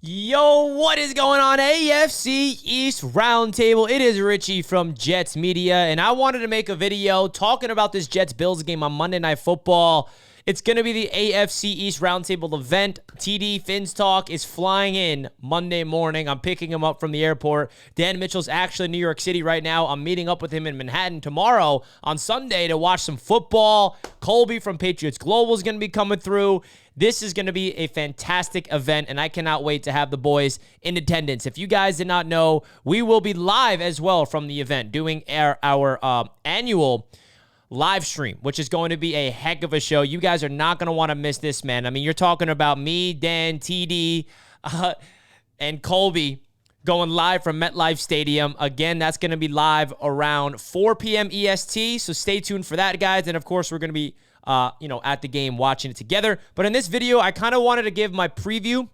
Yo, what is going on, AFC East Roundtable? It is Richie from Jets Media, and I wanted to make a video talking about this Jets-Bills game on Monday Night Football. It's going to be the AFC East Roundtable event. TD Finns Talk is flying in Monday morning. I'm picking him up from the airport. Dan Mitchell's actually in New York City right now. I'm meeting up with him in Manhattan tomorrow on Sunday to watch some football. Colby from Patriots Global is going to be coming through. This is going to be a fantastic event, and I cannot wait to have the boys in attendance. If you guys did not know, we will be live as well from the event, doing our annual live stream, which is going to be a heck of a show. You guys are not going to want to miss this, man. I mean, you're talking about me, Dan, TD, and Colby going live from MetLife Stadium. Again, that's going to be live around 4 p.m. EST, so stay tuned for that, guys. And, of course, we're going to be at the game watching it together. But in this video, I kind of wanted to give my preview,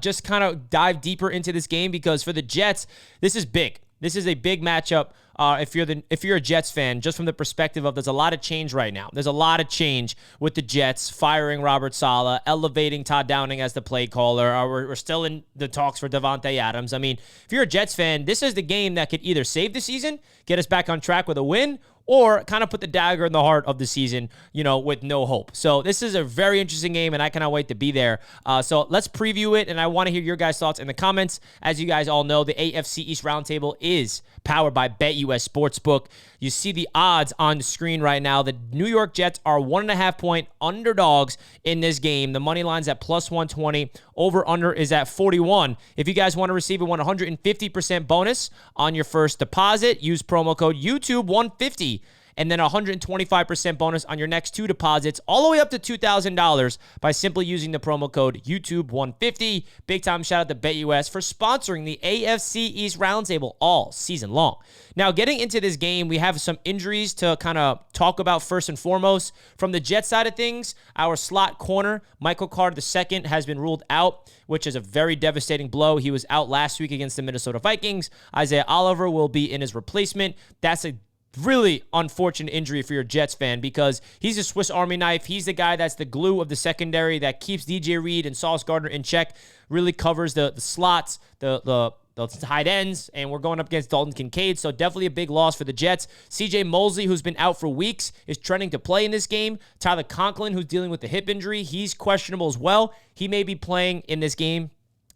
just kind of dive deeper into this game, because for the Jets, this is big. This is a big matchup. If you're a Jets fan, just from the perspective of there's a lot of change right now. There's a lot of change with the Jets firing Robert Saleh, elevating Todd Downing as the play caller. We're still in the talks for Davante Adams. I mean, if you're a Jets fan, this is the game that could either save the season, get us back on track with a win, or kind of put the dagger in the heart of the season, with no hope. So this is a very interesting game, and I cannot wait to be there. So let's preview it, and I want to hear your guys' thoughts in the comments. As you guys all know, the AFC East Roundtable is powered by BetUS Sportsbook. You see the odds on the screen right now. The New York Jets are 1.5-point underdogs in this game. The money line's at plus 120. Over-under is at 41. If you guys want to receive a 150% bonus on your first deposit, use promo code YouTube150. And then 125% bonus on your next two deposits, all the way up to $2,000 by simply using the promo code YouTube150. Big time shout out to BetUS for sponsoring the AFC East Roundtable all season long. Now, getting into this game, we have some injuries to kind of talk about first and foremost. From the Jets side of things, our slot corner, Michael Carter II, has been ruled out, which is a very devastating blow. He was out last week against the Minnesota Vikings. Isaiah Oliver will be in his replacement. That's a really unfortunate injury for your Jets fan, because he's a Swiss Army knife. He's the guy that's the glue of the secondary that keeps DJ Reed and Sauce Gardner in check, really covers the slots, the tight ends, and we're going up against Dalton Kincaid, so definitely a big loss for the Jets. CJ Mosley, who's been out for weeks, is trending to play in this game. Tyler Conklin, who's dealing with the hip injury, he's questionable as well. He may be playing in this game.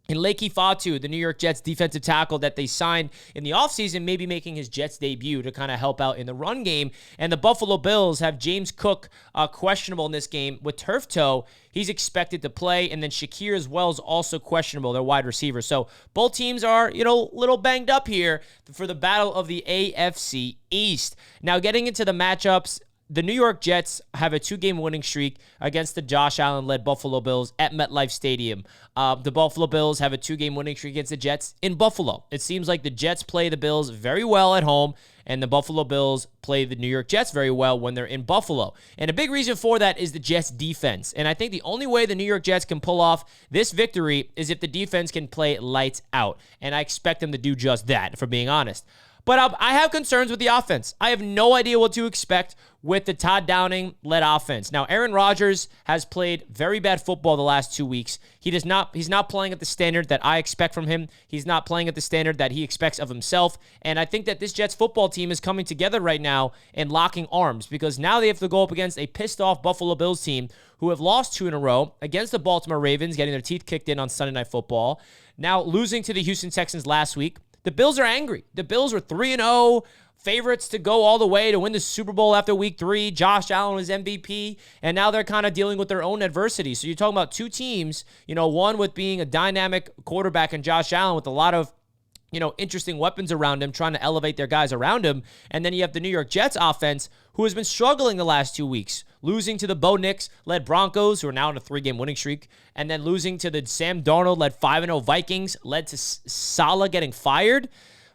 And Leki Fatu, the New York Jets defensive tackle that they signed in the offseason, may be making his Jets debut to kind of help out in the run game. And the Buffalo Bills have James Cook questionable in this game with turf toe. He's expected to play. And then Shakir as well is also questionable, their wide receiver. So both teams are, a little banged up here for the battle of the AFC East. Now, getting into the matchups, the New York Jets have a 2-game winning streak against the Josh Allen-led Buffalo Bills at MetLife Stadium. The Buffalo Bills have a 2-game winning streak against the Jets in Buffalo. It seems like the Jets play the Bills very well at home, and the Buffalo Bills play the New York Jets very well when they're in Buffalo. And a big reason for that is the Jets' defense. And I think the only way the New York Jets can pull off this victory is if the defense can play lights out. And I expect them to do just that, for being honest. But I have concerns with the offense. I have no idea what to expect with the Todd Downing-led offense. Now, Aaron Rodgers has played very bad football the last 2 weeks. He's not playing at the standard that I expect from him. He's not playing at the standard that he expects of himself. And I think that this Jets football team is coming together right now and locking arms, because now they have to go up against a pissed-off Buffalo Bills team who have lost 2 in a row against the Baltimore Ravens, getting their teeth kicked in on Sunday Night Football. Now, losing to the Houston Texans last week. The Bills are angry. The Bills were 3-0, favorites to go all the way to win the Super Bowl after week 3. Josh Allen was MVP, and now they're kind of dealing with their own adversity. So you're talking about two teams, one with being a dynamic quarterback in Josh Allen with a lot of interesting weapons around him, trying to elevate their guys around him. And then you have the New York Jets offense, who has been struggling the last 2 weeks, losing to the Bo Nix-led Broncos, who are now on a 3-game winning streak, and then losing to the Sam Darnold-led 5-0 Vikings, led to Saleh getting fired.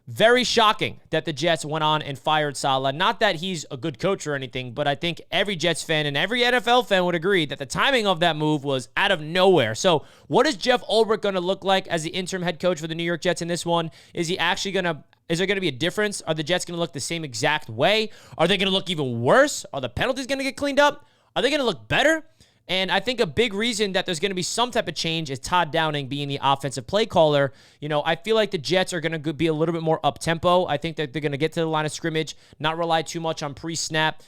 Very shocking that the Jets went on and fired Saleh. Not that he's a good coach or anything, but I think every Jets fan and every NFL fan would agree that the timing of that move was out of nowhere. So what is Jeff Ulbrich going to look like as the interim head coach for the New York Jets in this one? Is there going to be a difference? Are the Jets going to look the same exact way? Are they going to look even worse? Are the penalties going to get cleaned up? Are they going to look better? And I think a big reason that there's going to be some type of change is Todd Downing being the offensive play caller. You know, I feel like the Jets are going to be a little bit more up-tempo. I think that they're going to get to the line of scrimmage, not rely too much on pre-snap,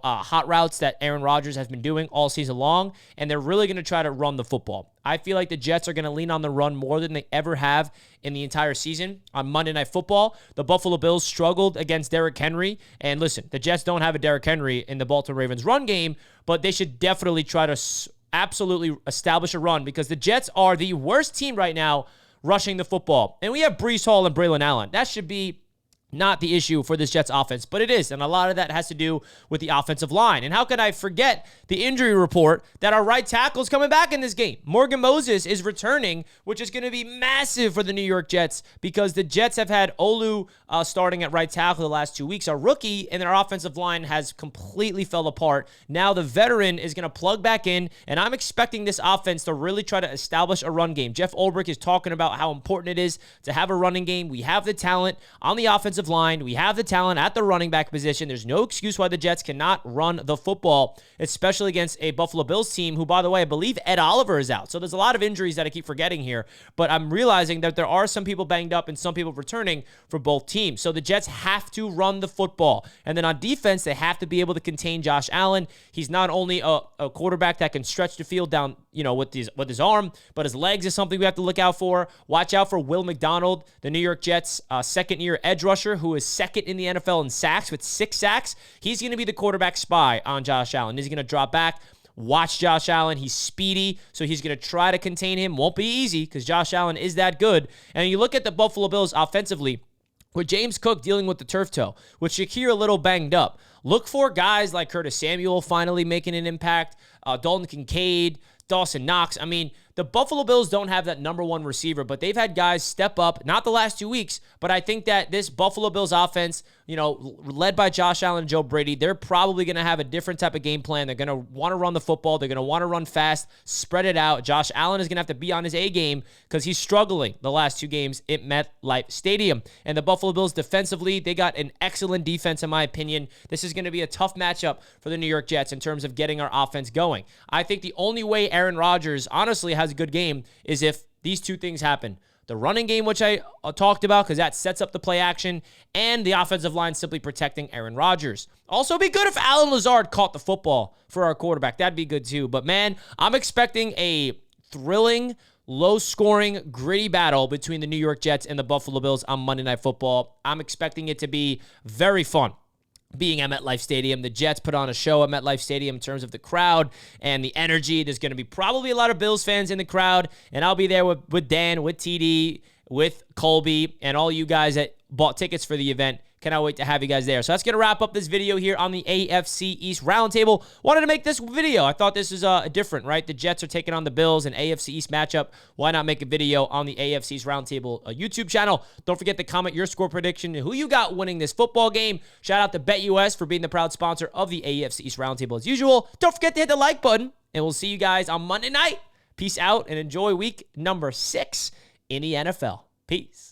hot routes that Aaron Rodgers has been doing all season long, and they're really going to try to run the football. I feel like the Jets are going to lean on the run more than they ever have in the entire season. On Monday Night Football, the Buffalo Bills struggled against Derrick Henry. And listen, the Jets don't have a Derrick Henry in the Baltimore Ravens run game, but they should definitely try to absolutely establish a run because the Jets are the worst team right now rushing the football. And we have Breece Hall and Braylon Allen. That should be not the issue for this Jets offense, but it is. And a lot of that has to do with the offensive line. And how could I forget the injury report that our right tackle is coming back in this game? Morgan Moses is returning, which is going to be massive for the New York Jets because the Jets have had Olu starting at right tackle the last 2 weeks, a rookie, and their offensive line has completely fell apart. Now the veteran is going to plug back in, and I'm expecting this offense to really try to establish a run game. Jeff Ulbrich is talking about how important it is to have a running game. We have the talent on the offensive line. We have the talent at the running back position. There's no excuse why the Jets cannot run the football, especially against a Buffalo Bills team who, by the way, I believe Ed Oliver is out. So there's a lot of injuries that I keep forgetting here, but I'm realizing that there are some people banged up and some people returning for both teams. So the Jets have to run the football. And then on defense, they have to be able to contain Josh Allen. He's not only a quarterback that can stretch the field down, with his arm, but his legs is something we have to look out for. Watch out for Will McDonald, the New York Jets second-year edge rusher, who is second in the NFL in sacks with 6 sacks. He's going to be the quarterback spy on Josh Allen. He's going to drop back. Watch Josh Allen. He's speedy, so he's going to try to contain him. Won't be easy because Josh Allen is that good. And you look at the Buffalo Bills offensively, with James Cook dealing with the turf toe, with Shakir a little banged up. Look for guys like Curtis Samuel finally making an impact, Dalton Kincaid, Dawson Knox. I mean, the Buffalo Bills don't have that number one receiver, but they've had guys step up, not the last 2 weeks, but I think that this Buffalo Bills offense, led by Josh Allen and Joe Brady, they're probably going to have a different type of game plan. They're going to want to run the football. They're going to want to run fast, spread it out. Josh Allen is going to have to be on his A game because he's struggling the last 2 games at MetLife Stadium. And the Buffalo Bills defensively, they got an excellent defense in my opinion. This is going to be a tough matchup for the New York Jets in terms of getting our offense going. I think the only way Aaron Rodgers honestly has a good game is if these 2 things happen. The running game, which I talked about because that sets up the play action, and the offensive line simply protecting Aaron Rodgers. Also, be good if Alan Lazard caught the football for our quarterback. That'd be good too. But man, I'm expecting a thrilling, low-scoring, gritty battle between the New York Jets and the Buffalo Bills on Monday Night Football. I'm expecting it to be very fun. Being at MetLife Stadium, the Jets put on a show at MetLife Stadium in terms of the crowd and the energy. There's going to be probably a lot of Bills fans in the crowd, and I'll be there with Dan, with TD, with Colby, and all you guys that bought tickets for the event. Cannot wait to have you guys there. So that's going to wrap up this video here on the AFC East Roundtable. Wanted to make this video. I thought this was different, right? The Jets are taking on the Bills, an AFC East matchup. Why not make a video on the AFC East Roundtable YouTube channel? Don't forget to comment your score prediction and who you got winning this football game. Shout out to BetUS for being the proud sponsor of the AFC East Roundtable as usual. Don't forget to hit the like button, and we'll see you guys on Monday night. Peace out and enjoy week number 6 in the NFL. Peace.